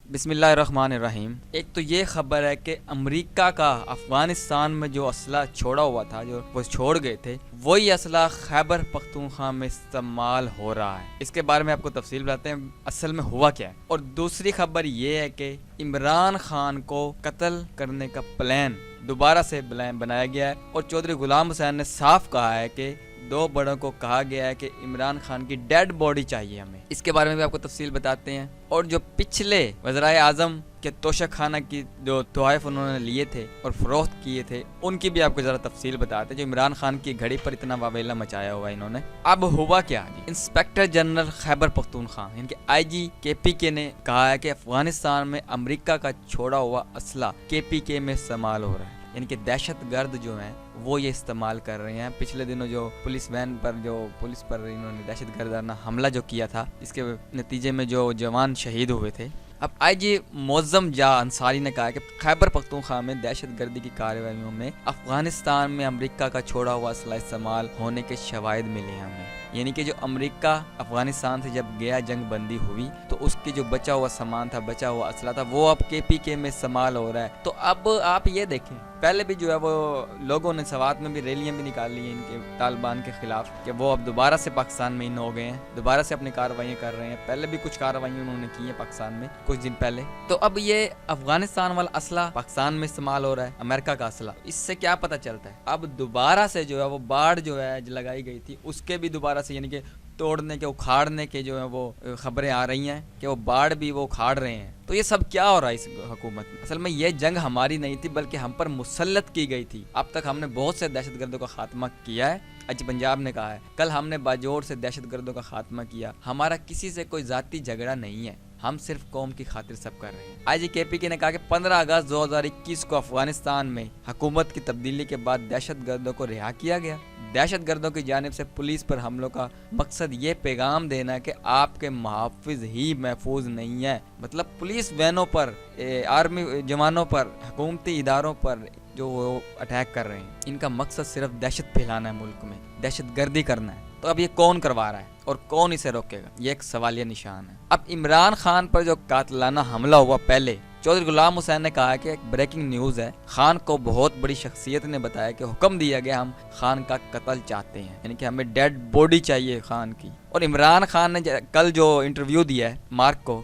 بسم اللہ الرحمن الرحیم۔ ایک تو یہ خبر ہے کہ امریکہ کا افغانستان میں جو اسلحہ چھوڑا ہوا تھا، جو وہ چھوڑ گئے تھے، وہی اسلحہ خیبر پختونخوا میں استعمال ہو رہا ہے۔ اس کے بارے میں آپ کو تفصیل بتاتے ہیں اصل میں ہوا کیا ہے۔ اور دوسری خبر یہ ہے کہ عمران خان کو قتل کرنے کا پلان دوبارہ سے بنایا گیا ہے، اور چودھری غلام حسین نے صاف کہا ہے کہ دو بڑوں کو کہا گیا ہے کہ عمران خان کی ڈیڈ باڈی چاہیے ہمیں۔ اس کے بارے میں بھی آپ کو تفصیل بتاتے ہیں۔ اور جو پچھلے وزرائے اعظم کے توشہ خانہ کی جو تحائف انہوں نے لیے تھے اور فروخت کیے تھے، ان کی بھی آپ کو ذرا تفصیل بتاتے ہیں، جو عمران خان کی گھڑی پر اتنا واویلا مچایا ہوا انہوں نے۔ اب ہوا کیا جی؟ انسپیکٹر جنرل خیبر پختونخوا یعنی کہ آئی جی کے پی کے نے کہا ہے کہ افغانستان میں امریکہ کا چھوڑا ہوا اسلحہ کے پی کے میں استعمال ہو رہا ہے، یعنی کہ دہشت گرد جو ہیں وہ یہ استعمال کر رہے ہیں۔ پچھلے دنوں جو پولیس وین پر پولیس پر انہوں نے دہشت گردانہ حملہ جو کیا تھا، اس کے نتیجے میں جو جوان شہید ہوئے تھے۔ اب آئی جی معظم جا انصاری نے کہا کہ خیبر پختونخوا میں دہشت گردی کی کارروائیوں میں افغانستان میں امریکہ کا چھوڑا ہوا اسلحہ استعمال ہونے کے شواہد ملے ہیں ہمیں، یعنی کہ جو امریکہ افغانستان سے جب گیا جنگ بندی ہوئی تو اس کی جو بچا ہوا سامان تھا، بچا ہوا اسلحہ تھا، وہ اب کے پی کے میں استعمال ہو رہا ہے۔ تو اب آپ یہ دیکھیں، پہلے بھی جو ہے وہ لوگوں نے سوات میں بھی ریلیاں بھی نکالی ہیں ان کے طالبان کے خلاف کہ وہ اب دوبارہ سے پاکستان میں ان ہو گئے ہیں، دوبارہ سے اپنی کارروائیاں کر رہے ہیں۔ پہلے بھی کچھ کارروائیاں انہوں نے کی ہیں پاکستان میں کچھ دن پہلے۔ تو اب یہ افغانستان والا اسلحہ پاکستان میں استعمال ہو رہا ہے، امریکہ کا اسلحہ۔ اس سے کیا پتہ چلتا ہے؟ اب دوبارہ سے جو ہے وہ باڑ جو ہے لگائی گئی تھی، اس کے بھی دوبارہ سے یعنی کہ توڑنے کے اکھاڑنے کے جو ہے وہ خبریں آ رہی ہیں کہ وہ باڑ بھی وہ اکھاڑ رہے ہیں۔ تو یہ سب کیا ہو رہا ہے اس حکومت میں؟ اصل میں یہ جنگ ہماری نہیں تھی بلکہ ہم پر مسلط کی گئی تھی۔ اب تک ہم نے بہت سے دہشت گردوں کا خاتمہ کیا ہے، آج پنجاب نے کہا ہے، کل ہم نے باجوڑ سے دہشت گردوں کا خاتمہ کیا۔ ہمارا کسی سے کوئی ذاتی جھگڑا نہیں ہے، ہم صرف قوم کی خاطر سب کر رہے ہیں۔ آئی جی کے پی کے نے کہا کہ 15 اگست 2021 کو افغانستان میں حکومت کی تبدیلی کے بعد دہشت گردوں کو رہا کیا گیا۔ دہشت گردوں کی جانب سے پولیس پر حملوں کا مقصد یہ پیغام دینا ہے کہ آپ کے محافظ ہی محفوظ نہیں ہیں۔ مطلب پولیس وینوں پر، آرمی جوانوں پر، حکومتی اداروں پر جو وہ اٹیک کر رہے ہیں، ان کا مقصد صرف دہشت پھیلانا ہے، ملک میں دہشت گردی کرنا ہے۔ تو اب یہ کون کروا رہا ہے اور کون اسے روکے گا؟ یہ ایک سوالیہ نشان ہے۔ اب عمران خان پر جو قاتلانہ حملہ ہوا، پہلے چودھری غلام حسین نے کہا کہ ایک بریکنگ نیوز ہے، خان کو بہت بڑی شخصیت نے بتایا کہ حکم دیا گیا ہم خان کا قتل چاہتے ہیں، یعنی کہ ہمیں ڈیڈ باڈی چاہیے خان کی۔ اور عمران خان نے کل جو انٹرویو دیا ہے مارک کو،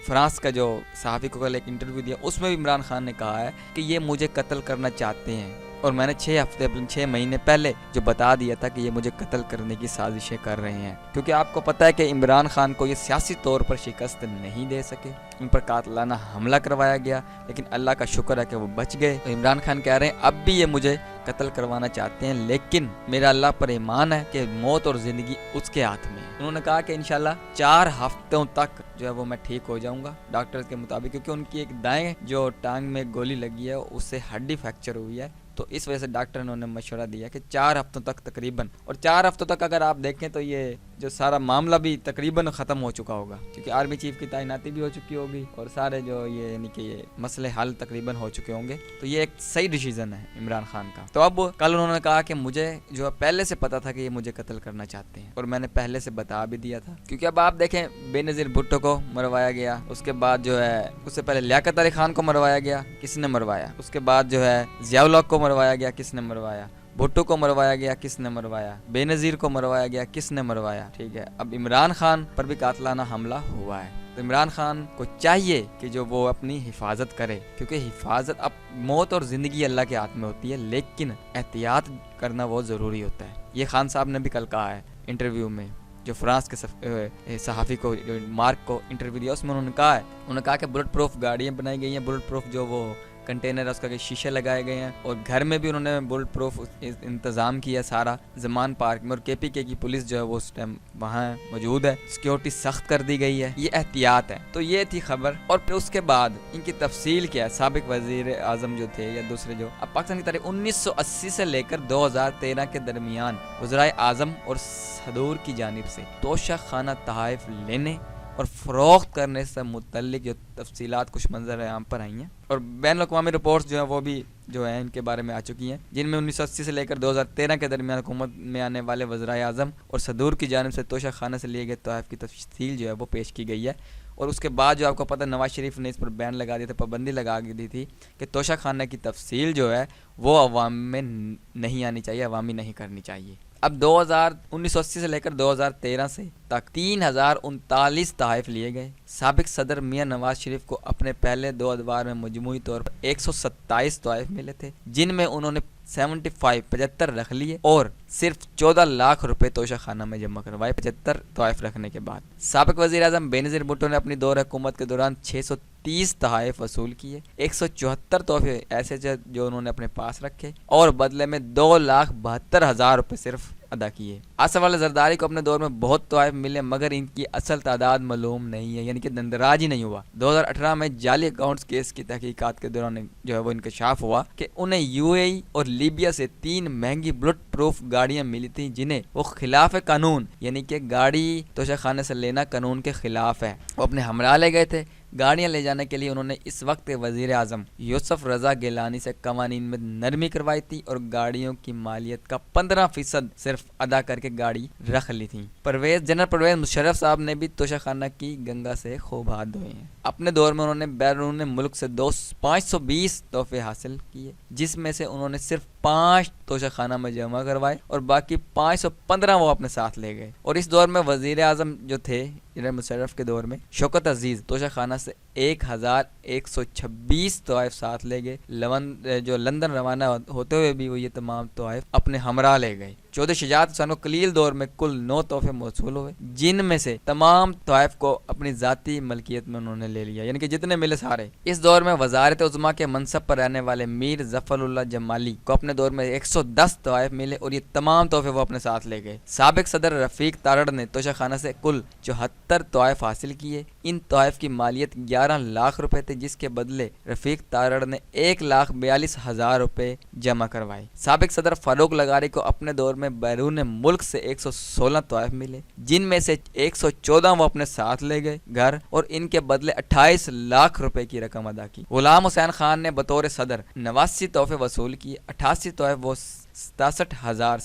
فرانس کا جو صحافی کو کل ایک انٹرویو دیا، اس میں بھی عمران خان نے کہا ہے کہ یہ مجھے قتل کرنا چاہتے ہیں، اور میں نے 6 مہینے پہلے جو بتا دیا تھا کہ یہ مجھے قتل کرنے کی سازشیں کر رہے ہیں، کیونکہ آپ کو پتہ ہے کہ عمران خان کو یہ سیاسی طور پر شکست نہیں دے سکے، ان پر قاتلانہ حملہ کروایا گیا، لیکن اللہ کا شکر ہے کہ وہ بچ گئے۔ عمران خان کہہ رہے ہیں اب بھی یہ مجھے قتل کروانا چاہتے ہیں، لیکن میرا اللہ پر ایمان ہے کہ موت اور زندگی اس کے ہاتھ میں ہے۔ انہوں نے کہا کہ انشاءاللہ 4 ہفتوں تک جو ہے وہ میں ٹھیک ہو جاؤں گا ڈاکٹرز کے مطابق، کیونکہ ان کی ایک دائیں جو ٹانگ میں گولی لگی ہے اس سے ہڈی فریکچر ہوئی ہے، تو اس وجہ سے ڈاکٹر نے انہیں مشورہ دیا کہ 4 ہفتوں تک تقریباً، اور 4 ہفتوں تک اگر آپ دیکھیں تو یہ جو سارا معاملہ بھی تقریباً ختم ہو چکا ہوگا، کیونکہ آرمی چیف کی تعیناتی بھی ہو چکی ہوگی اور سارے جو یہ یعنی کہ یہ مسئلے حل تقریباً ہو چکے ہوں گے۔ تو یہ ایک صحیح ڈیسیژن ہے عمران خان کا۔ تو اب کل انہوں نے کہا کہ مجھے جو پہلے سے پتا تھا کہ یہ مجھے قتل کرنا چاہتے ہیں، اور میں نے پہلے سے بتا بھی دیا تھا، کیونکہ اب آپ دیکھیں بے نظیر بھٹو کو مروایا گیا، اس کے بعد جو ہے اس سے پہلے لیاقت علی خان کو مروایا گیا، کس نے مروایا؟ اس کے بعد جو ہے ضیاء الحق کو مروایا گیا، کس نے مروایا؟ بھٹو کو مروایا گیا، کس نے مروایا؟ بے نظیر کو مروایا گیا، کس نے مروایا؟ ٹھیک ہے، اب عمران خان پر بھی قاتلانہ حملہ ہوا ہے، تو عمران خان کو چاہیے کہ جو وہ اپنی حفاظت کرے، کیونکہ حفاظت اب موت اور زندگی اللہ کے ہاتھ میں ہوتی ہے، لیکن احتیاط کرنا وہ ضروری ہوتا ہے۔ یہ خان صاحب نے بھی کل کہا ہے انٹرویو میں، جو فرانس کے صحافی کو جو مارک کو انٹرویو دیا، اس میں انہوں نے کہا کہ بلٹ پروف گاڑیاں بنائی گئی ہیں، بلٹ پروف جو وہ کنٹینر ہے اس کا کہ شیشے لگائے گئے ہیں، اور گھر میں بھی انہوں نے بلٹ پروف انتظام کیا سارا زمان پارک میں، اور کے پی کے کی پولیس جو ہے وہ اس ٹائم وہاں موجود ہے، سیکیورٹی سخت کر دی گئی ہے، یہ احتیاط ہے۔ تو یہ تھی خبر، اور پھر اس کے بعد ان کی تفصیل کیا ہے؟ سابق وزیر اعظم جو تھے یا دوسرے جو اب پاکستان کی تاریخ 1980 سے لے کر 2013 کے درمیان وزرائے اعظم اور صدور کی جانب سے توشہ خانہ تحائف لینے اور فروخت کرنے سے متعلق جو تفصیلات کچھ منظر عام پر آئی ہیں، اور بین الاقوامی رپورٹس جو ہیں وہ بھی جو ہیں ان کے بارے میں آ چکی ہیں، جن میں 1980 سے لے کر 2013 کے درمیان حکومت میں آنے والے وزرائے اعظم اور صدور کی جانب سے توشہ خانہ سے لیے گئے تحائف کی تفصیل جو ہے وہ پیش کی گئی ہے۔ اور اس کے بعد جو آپ کو پتہ نواز شریف نے اس پر بین لگا دیا تھا، پابندی لگا دی تھی کہ توشہ خانہ کی تفصیل جو ہے وہ عوام میں نہیں آنی چاہیے، عوامی نہیں کرنی چاہیے۔ اب 1980 سے لے کر 2013 سے تک 3039 تحائف لیے گئے۔ سابق صدر میاں نواز شریف کو اپنے پہلے 2 ادوار میں مجموعی طور پر 127 تحائف ملے تھے، جن میں انہوں نے 75 رکھ لیے اور صرف 14 لاکھ روپے توشہ خانہ میں جمع کروائے 75 تحائف رکھنے کے بعد۔ سابق وزیر اعظم بینظیر بھٹو نے اپنی دور حکومت کے دوران 630 تحائف وصول کیے، 174 تحفے ایسے جو انہوں نے اپنے پاس رکھے اور بدلے میں 2,72,000 روپے صرف ادا کیے۔ آصف والا زرداری کو اپنے دور میں بہت تحائف ملے مگر ان کی اصل تعداد معلوم نہیں ہے، یعنی کہ دندراج ہی نہیں ہوا۔ 2018 میں جعلی اکاؤنٹس کیس کی تحقیقات کے دوران جو ہے وہ انکشاف ہوا کہ انہیں یو اے ای اور لیبیا سے 3 مہنگی بلٹ پروف گاڑیاں ملی تھیں جنہیں وہ خلاف قانون، یعنی کہ گاڑی توشہ خانے سے لینا قانون کے خلاف ہے، وہ اپنے ہمراہ لے گئے تھے۔ گاڑیاں لے جانے کے لیے انہوں نے اس وقت وزیر اعظم یوسف رضا گیلانی سے قوانین میں نرمی کروائی تھی اور گاڑیوں کی مالیت کا 15% صرف ادا کر کے گاڑی رکھ لی تھی۔ جنرل پرویز مشرف صاحب نے بھی توشہ خانہ کی گنگا سے خوب ہاتھ دھوئے ہیں۔ اپنے دور میں انہوں نے بیرون ملک سے 520 تحفے حاصل کیے، جس میں سے انہوں نے صرف 5 توشہ خانہ میں جمع کروائے اور باقی 515 وہ اپنے ساتھ لے گئے۔ اور اس دور میں وزیر اعظم جو تھے جنرل مشرف کے دور میں شوکت عزیز توشہ خانہ سے 1126 تحائف ساتھ لے گئے، جو لندن روانہ ہوتے ہوئے بھی وہ یہ تمام تحائف اپنے ہمراہ لے گئے۔ چودھری شجاعت حسین و قلیل دور میں کل 9 تحفے موصول ہوئے، جن میں سے تمام تحائف کو اپنی ذاتی ملکیت میں انہوں نے لے لیا، یعنی کہ جتنے ملے سارے۔ اس دور میں وزارت عظمیٰ کے منصب پر رہنے والے میر ظفر اللہ جمالی کو اپنے دور میں 110 تحائف ملے اور یہ تمام تحفے وہ اپنے ساتھ لے گئے۔ سابق صدر رفیق تارڑ نے توشہ خانہ سے کل 74 تحائف حاصل کیے۔ ان تحائف کی مالیت 11 لاکھ روپے تھے، جس کے بدلے رفیق تارڑ نے 1,42,000 روپے جمع کروائے۔ سابق صدر فاروق لغاری کو اپنے دور میں بیرون ملک سے 116 تحائف ملے، جن میں سے 114 وہ اپنے ساتھ لے گئے گھر اور ان کے بدلے 28 لاکھ روپے کی رقم ادا کی۔ غلام حسین خان نے بطور صدر 89 تحفے وصول کیے، 88 تحائف وہ 67,000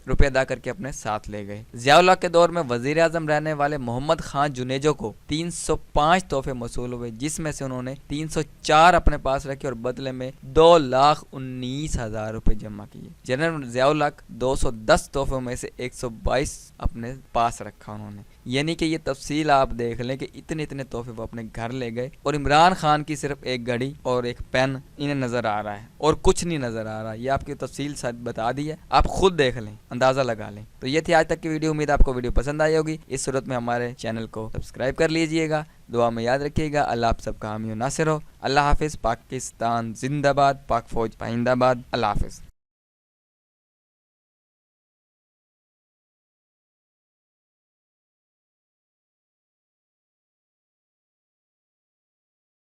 روپے ادا کر کے اپنے ساتھ لے گئے۔ ضیاء الحق کے دور میں وزیر اعظم رہنے والے محمد خان جنیجو کو 305 تحفے موصول ہوئے، جس میں سے انہوں نے 304 اپنے پاس رکھے اور بدلے میں 2,19,000 روپے جمع کیے۔ جنرل ضیاء الحق 210 تحفوں میں سے 122 اپنے پاس رکھا انہوں نے، یعنی کہ یہ تفصیل آپ دیکھ لیں کہ اتنے تحفے وہ اپنے گھر لے گئے اور عمران خان کی صرف ایک گھڑی اور ایک پین انہیں نظر آ رہا ہے اور کچھ نہیں نظر آ رہا۔ یہ آپ کی تفصیل بتا دی ہے، آپ خود دیکھ لیں، اندازہ لگا لیں۔ تو یہ تھی آج تک کی ویڈیو، امید آپ کو ویڈیو پسند آئی ہوگی۔ اس صورت میں ہمارے چینل کو سبسکرائب کر لیجئے گا، دعا میں یاد رکھیے گا۔ اللہ آپ سب کا حامی و ناصر ہو۔ اللہ حافظ۔ پاکستان زندہ باد، پاک فوج پائندہ باد۔ اللہ حافظ۔